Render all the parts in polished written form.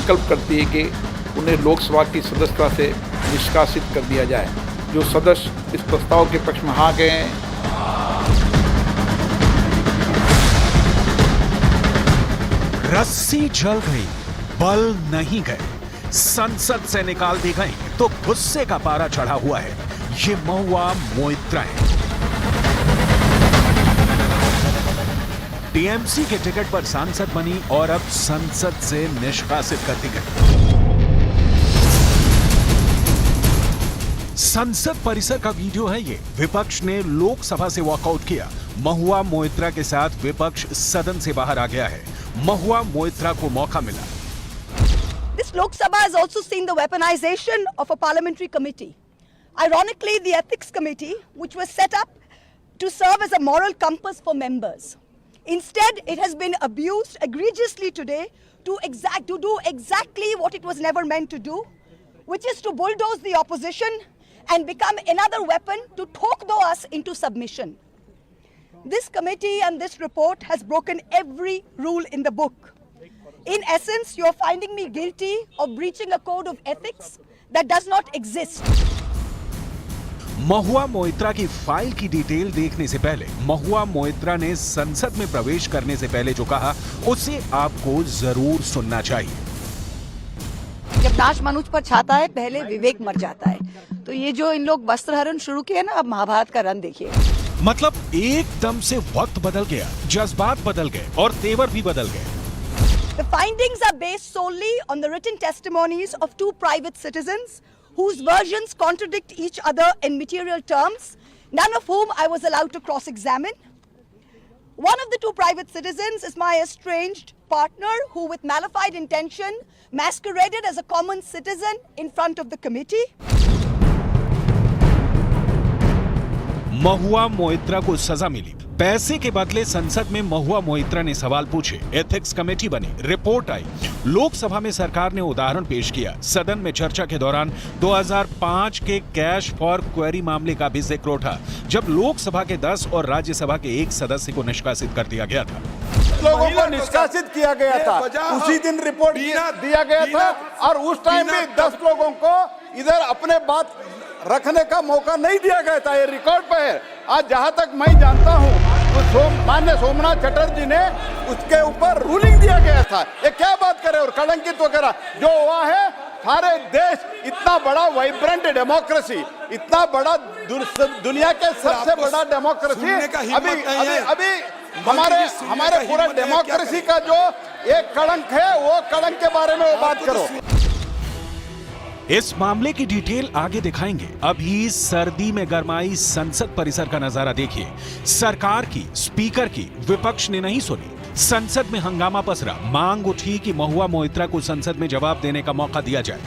विकल्प करती है कि उन्हें लोकसभा की सदस्यता से निष्कासित कर दिया जाए। जो सदस्य इस प्रस्ताव के पक्ष में हाँ गए हैं, रस्सी जल गई, बल नहीं गए, संसद से निकाल दी गई तो गुस्से का पारा चढ़ा हुआ है। ये महुआ मोइत्रा है। टीएमसी के टिकट पर सांसद बनी और अब संसद से निष्कासित कर दी गई। संसद परिसर का वीडियो है ये। विपक्ष ने लोकसभा से वॉकआउट किया। महुआ मोइत्रा के साथ विपक्ष सदन से बाहर आ गया है। महुआ मोइत्रा को मौका मिला। This Lok Sabha has also seen the weaponization of a parliamentary committee. Ironically, the Ethics Committee, which was set up to serve as a moral compass for members. Instead, it has been abused egregiously today to do exactly what it was never meant to do, which is to bulldoze the opposition and become another weapon to talk us into submission. This committee and this report has broken every rule in the book. In essence, you are finding me guilty of breaching a code of ethics that does not exist. Mahua Moitra की file की detail देखने से पहले महुआ मोइत्रा ने संसद में प्रवेश करने से पहले जो कहा उसे आपको जरूर सुनना चाहिए। जब नाश मनुज पर छाता है, पहले विवेक मर जाता है। तो ये जो इन लोग वस्त्र हरण शुरू किए ना, अब महाभारत का रन देखिए। मतलब एकदम से वक्त बदल गया, जज्बात बदल गए और तेवर भी बदल गए। The findings are based solely on the written testimonies of two private citizens whose versions contradict each other in material terms, none of whom I was allowed to cross-examine. One of the two private citizens is my estranged partner who, with malified intention, masqueraded as a common citizen in front of the committee. Mahua Moitra को सजा मिली। पैसे के बदले संसद में महुआ मोइत्रा ने सवाल पूछे। एथिक्स कमेटी बनी, रिपोर्ट आई। लोकसभा में सरकार ने उदाहरण पेश किया। सदन में चर्चा के दौरान 2005 के कैश फॉर क्वेरी मामले का भी जिक्र उठा, जब लोकसभा के 10 और राज्यसभा के 1 सदस्य को निष्कासित कर दिया गया था। लोगों को निष्कासित किया गया था, उसी दिन रिपोर्ट दिया गया था और उस टाइम भी 10 लोगों को इधर अपने बात रखने का मौका नहीं दिया गया था। ये रिकॉर्ड पे है। आज जहां तक मैं जानता हूं तो माननीय सोमनाथ चटर्जी ने उसके ऊपर रूलिंग दिया गया था। ये क्या बात करे और कलंकित वगैरह जो हुआ है। सारे देश इतना बड़ा वाइब्रेंट डेमोक्रेसी, इतना बड़ा दुनिया के सबसे बड़ा डेमोक्रेसी, अभी हमारे पूरा डेमोक्रेसी का जो एक कलंक है, वो कलंक के बारे में वो बात करो। इस मामले की डिटेल आगे दिखाएंगे। अभी सर्दी में गरमाई संसद परिसर का नजारा देखिए। सरकार की, स्पीकर की विपक्ष ने नहीं सुनी। संसद में हंगामा पसरा। मांग उठी कि महुआ मोइत्रा को संसद में जवाब देने का मौका दिया जाए।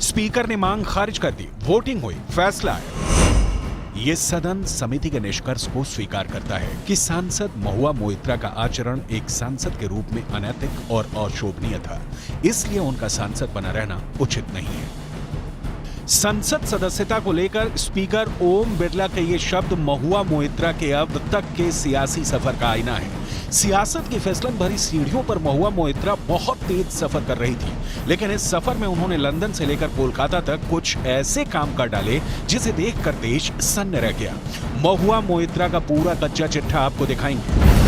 स्पीकर ने मांग खारिज कर दी। वोटिंग हुई, फैसला आया। ये सदन समिति के निष्कर्ष को स्वीकार करता है कि सांसद महुआ मोइत्रा का आचरण एक सांसद के रूप में अनैतिक और अशोभनीय था, इसलिए उनका सांसद बना रहना उचित नहीं है। संसद सदस्यता को लेकर स्पीकर ओम बिरला के ये शब्द महुआ मोइत्रा के अब तक के सियासी सफर का आईना है। सियासत की फिसलन भरी सीढ़ियों पर महुआ मोइत्रा बहुत तेज सफर कर रही थी, लेकिन इस सफर में उन्होंने लंदन से लेकर कोलकाता तक कुछ ऐसे काम कर डाले जिसे देखकर देश सन्न रह गया। महुआ मोइत्रा का पूरा कच्चा चिट्ठा आपको दिखाएंगे।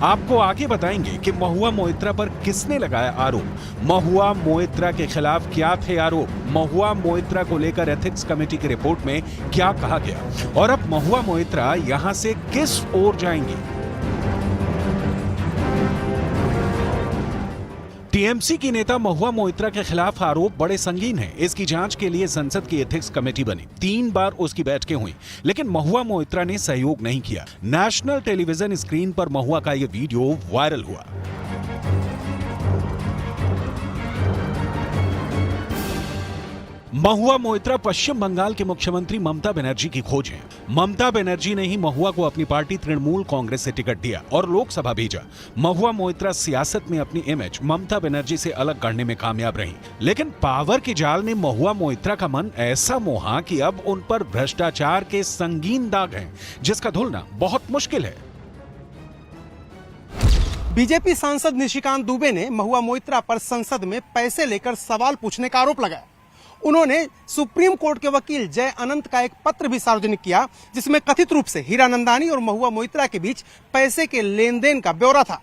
आपको आगे बताएंगे कि महुआ मोइत्रा पर किसने लगाया आरोप, महुआ मोइत्रा के खिलाफ क्या थे आरोप, महुआ मोइत्रा को लेकर एथिक्स कमेटी की रिपोर्ट में क्या कहा गया और अब महुआ मोइत्रा यहां से किस ओर जाएंगी। टीएमसी की नेता महुआ मोइत्रा के खिलाफ आरोप बड़े संगीन हैं। इसकी जांच के लिए संसद की एथिक्स कमेटी बनी। 3 बार उसकी बैठकें हुई, लेकिन महुआ मोइत्रा ने सहयोग नहीं किया। नेशनल टेलीविजन स्क्रीन पर महुआ का यह वीडियो वायरल हुआ। महुआ मोइत्रा पश्चिम बंगाल के मुख्यमंत्री ममता बनर्जी की खोज है। ममता बनर्जी ने ही महुआ को अपनी पार्टी तृणमूल कांग्रेस से टिकट दिया और लोकसभा भेजा। महुआ मोइत्रा सियासत में अपनी इमेज ममता बनर्जी से अलग करने में कामयाब रही, लेकिन पावर के जाल ने महुआ मोइत्रा का मन ऐसा मोहा कि अब उन पर भ्रष्टाचार के संगीन दाग हैं, जिसका धुलना बहुत मुश्किल है। बीजेपी सांसद निशिकांत दुबे ने महुआ मोइत्रा पर संसद में पैसे लेकर सवाल पूछने का आरोप लगाया। उन्होंने सुप्रीम कोर्ट के वकील जय अनंत का एक पत्र भी सार्वजनिक किया, जिसमें कथित रूप से हीरानंदानी और महुआ मोइत्रा के बीच पैसे के लेन देन का ब्यौरा था।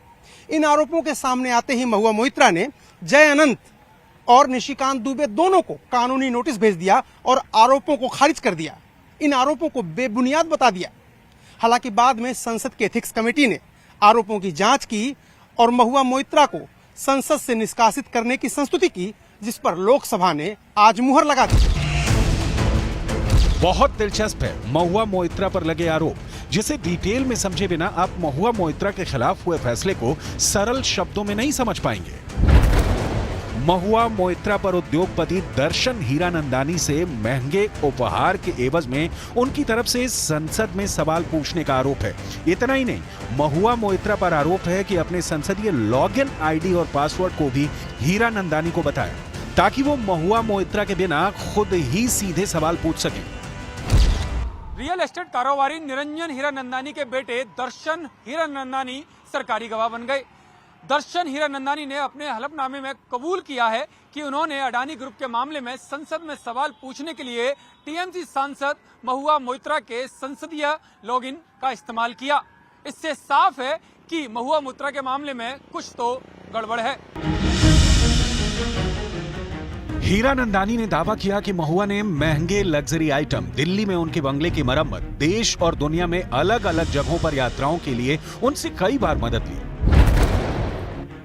इन आरोपों के सामने आते ही महुआ मोइत्रा ने जय अनंत और निशिकांत दुबे दोनों को कानूनी नोटिस भेज दिया और आरोपों को खारिज कर दिया। इन आरोपों को बेबुनियाद बता दिया। हालांकि बाद में संसद की एथिक्स कमेटी ने आरोपों की जांच की और महुआ मोइत्रा को संसद से निष्कासित करने की संस्तुति की, जिस पर लोकसभा ने आज मुहर लगा दी। बहुत दिलचस्प है महुआ मोइत्रा पर लगे आरोप, जिसे डिटेल में समझे बिना आप महुआ मोइत्रा के खिलाफ हुए फैसले को सरल शब्दों में नहीं समझ पाएंगे। महुआ मोइत्रा पर उद्योगपति दर्शन हीरानंदानी से महंगे उपहार के एवज में उनकी तरफ से संसद में सवाल पूछने का आरोप है। इतना ही नहीं, महुआ मोइत्रा पर आरोप है कि अपने संसदीय लॉगिन आईडी और पासवर्ड को भी हीरानंदानी को बताया, ताकि वो महुआ मोइत्रा के बिना खुद ही सीधे सवाल पूछ सके। रियल एस्टेट कारोबारी निरंजन हीरानंदानी के बेटे दर्शन हीरानंदानी सरकारी गवाह बन गए। दर्शन हीरानंदानी ने अपने हलफनामे में कबूल किया है कि उन्होंने अडानी ग्रुप के मामले में संसद में सवाल पूछने के लिए टीएमसी सांसद महुआ मोइत्रा के संसदीय लॉगिन का इस्तेमाल किया। इससे साफ है कि महुआ मोइत्रा के मामले में कुछ तो गड़बड़ है। हीरानंदानी ने दावा किया कि महुआ ने महंगे लग्जरी आइटम, दिल्ली में उनके बंगले की मरम्मत, देश और दुनिया में अलग अलग जगहों पर यात्राओं के लिए उनसे कई बार मदद ली।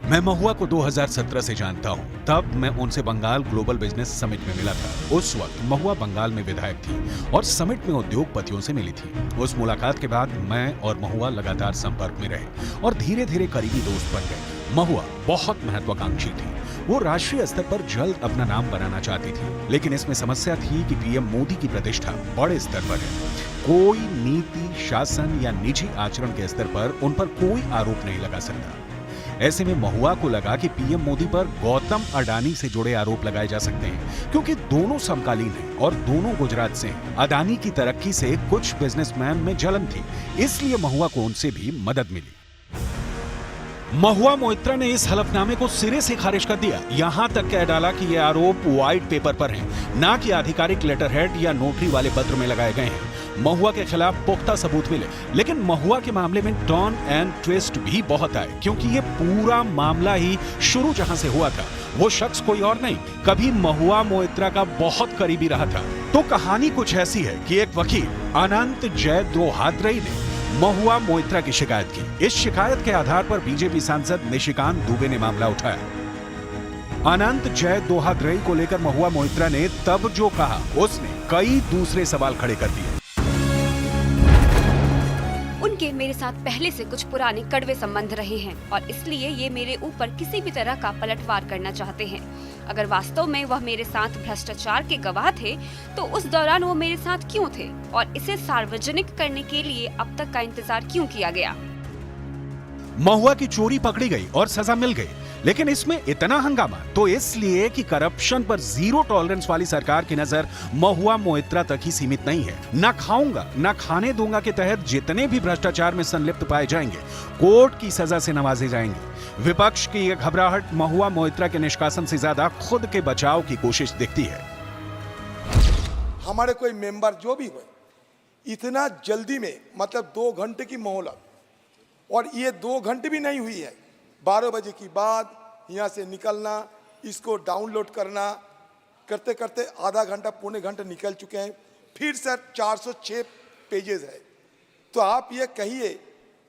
मैं महुआ को 2017 से जानता हूं, तब मैं उनसे बंगाल ग्लोबल बिजनेस समिट में मिला था। उस वक्त महुआ बंगाल में विधायक थी और समिट में उद्योगपतियों से मिली थी। उस मुलाकात के बाद मैं और महुआ लगातार संपर्क में रहे और धीरे धीरे करीबी दोस्त बन गए। महुआ बहुत महत्वाकांक्षी थी। वो राष्ट्रीय स्तर पर जल्द अपना नाम बनाना चाहती थी, लेकिन इसमें समस्या थी कि पीएम मोदी की प्रतिष्ठा बड़े स्तर पर है। कोई नीति, शासन या निजी आचरण के स्तर पर उन पर कोई आरोप नहीं लगा सकता। ऐसे में महुआ को लगा कि पीएम मोदी पर गौतम अडानी से जुड़े आरोप लगाए जा सकते हैं, क्योंकि दोनों समकालीन हैं और दोनों गुजरात से हैं। अडानी की तरक्की से कुछ बिजनेसमैन में जलन थी, इसलिए महुआ को उनसे भी मदद मिली। महुआ मोइत्रा ने इस हलफनामे को सिरे से खारिज कर दिया। यहां तक कह डाला कि ये आरोप व्हाइट पेपर पर हैं, ना कि आधिकारिक लेटर हेड या नोटरी वाले पत्र में लगाए गए हैं। महुआ के खिलाफ पुख्ता सबूत मिले, लेकिन महुआ के मामले में टर्न एंड ट्विस्ट भी बहुत आए, क्योंकि ये पूरा मामला ही शुरू जहां से हुआ था, वो शख्स कोई और नहीं, कभी महुआ मोइत्रा का बहुत करीबी रहा था। तो कहानी कुछ ऐसी है कि एक वकील अनंत जयदोहाद्रई ने महुआ मोइत्रा की शिकायत की। इस शिकायत के आधार पर बीजेपी सांसद निशिकांत दुबे ने मामला उठाया। अनंत जयदोहाद्रई को लेकर महुआ मोइत्रा ने तब जो कहा, उसने कई दूसरे सवाल खड़े कर दिए। उनके मेरे साथ पहले से कुछ पुराने कड़वे संबंध रहे हैं और इसलिए ये मेरे ऊपर किसी भी तरह का पलटवार करना चाहते हैं। अगर वास्तव में वह मेरे साथ भ्रष्टाचार के गवाह थे, तो उस दौरान वो मेरे साथ क्यों थे और इसे सार्वजनिक करने के लिए अब तक का इंतजार क्यों किया गया? महुआ की चोरी पकड़ी गई और सजा मिल गई, लेकिन इसमें इतना हंगामा तो इसलिए कि करप्शन पर जीरो टॉलरेंस वाली सरकार की नजर महुआ मोइत्रा तक ही सीमित नहीं है। ना खाऊंगा ना खाने दूंगा के तहत जितने भी भ्रष्टाचार में संलिप्त पाए जाएंगे, कोर्ट की सजा से नवाजे जाएंगे। विपक्ष की यह घबराहट महुआ मोइत्रा के निष्कासन से ज्यादा खुद के बचाव की कोशिश दिखती है। हमारे कोई मेंबर जो भी हो, इतना जल्दी में, मतलब 2 घंटे की मोहलत, और ये 2 घंटे भी नहीं हुई है। 12 बजे के बाद यहाँ से निकलना, इसको डाउनलोड करना, करते करते आधा घंटा पौने घंटा निकल चुके हैं। फिर सर 406 पेजेस है। तो आप ये कहिए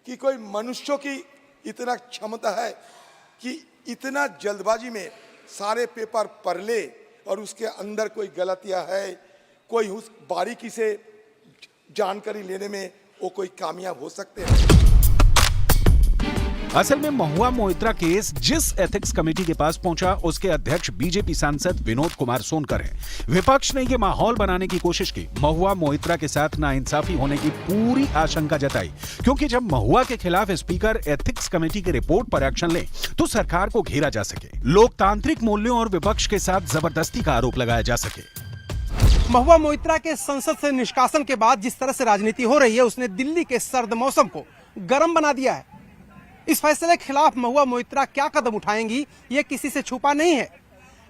कि कोई मनुष्यों की इतना क्षमता है कि इतना जल्दबाजी में सारे पेपर पढ़ ले और उसके अंदर कोई गलतियां है, कोई उस बारीकी से जानकारी लेने में वो कोई कामयाब हो सकते हैं। असल में महुआ मोइत्रा केस जिस एथिक्स कमेटी के पास पहुंचा उसके अध्यक्ष बीजेपी सांसद विनोद कुमार सोनकर हैं। विपक्ष ने ये माहौल बनाने की कोशिश की, महुआ मोइत्रा के साथ नाइंसाफी होने की पूरी आशंका जताई, क्योंकि जब महुआ के खिलाफ स्पीकर एथिक्स कमेटी की रिपोर्ट पर एक्शन ले तो सरकार को घेरा जा सके, लोकतांत्रिक मूल्यों और विपक्ष के साथ जबरदस्ती का आरोप लगाया जा सके। महुआ मोइत्रा के संसद से निष्कासन के बाद जिस तरह से राजनीति हो रही है उसने दिल्ली के सर्द मौसम को गर्म बना दिया है। इस फैसले के खिलाफ महुआ मोइत्रा क्या कदम उठाएंगी ये किसी से छुपा नहीं है,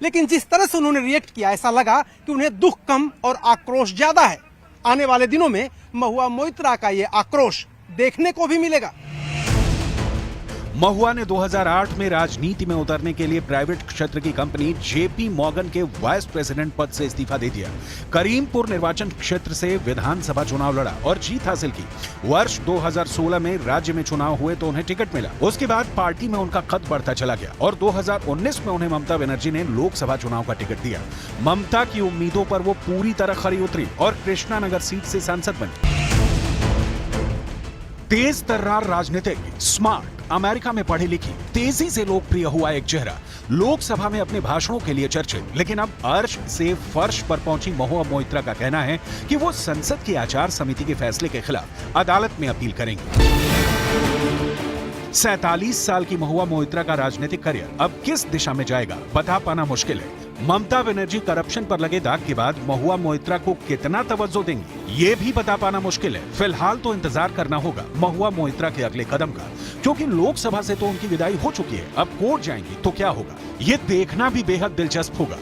लेकिन जिस तरह से उन्होंने रिएक्ट किया ऐसा लगा कि उन्हें दुख कम और आक्रोश ज्यादा है। आने वाले दिनों में महुआ मोइत्रा का ये आक्रोश देखने को भी मिलेगा। महुआ ने 2008 में राजनीति में उतरने के लिए प्राइवेट क्षेत्र की कंपनी जेपी मॉर्गन के वाइस प्रेसिडेंट पद से इस्तीफा दे दिया। करीमपुर निर्वाचन क्षेत्र से विधानसभा चुनाव लड़ा और जीत हासिल की। वर्ष 2016 में राज्य में चुनाव हुए तो उन्हें टिकट मिला। उसके बाद पार्टी में उनका कद बढ़ता चला गया और 2019 में उन्हें ममता बनर्जी ने लोकसभा चुनाव का टिकट दिया। ममता की उम्मीदों पर वो पूरी तरह खरी उतरी और कृष्णानगर सीट से सांसद बनी। तेज तर्रार राजनीतिक, स्मार्ट, अमेरिका में पढ़ी लिखी, तेजी से लोकप्रिय हुआ एक चेहरा, लोकसभा में अपने भाषणों के लिए चर्चित, लेकिन अब अर्श से फर्श पर पहुंची महुआ मोइत्रा का कहना है कि वो संसद की आचार समिति के फैसले के खिलाफ अदालत में अपील करेंगे। 47 साल की महुआ मोइत्रा का राजनीतिक करियर अब किस दिशा में जाएगा बता पाना मुश्किल है। ममता बनर्जी करप्शन पर लगे दाग के बाद महुआ मोइत्रा को कितना तवज्जो देंगी ये भी बता पाना मुश्किल है। फिलहाल तो इंतजार करना होगा महुआ मोइत्रा के अगले कदम का, क्योंकि लोकसभा से तो उनकी विदाई हो चुकी है। अब कोर्ट जाएंगी तो क्या होगा ये देखना भी बेहद दिलचस्प होगा।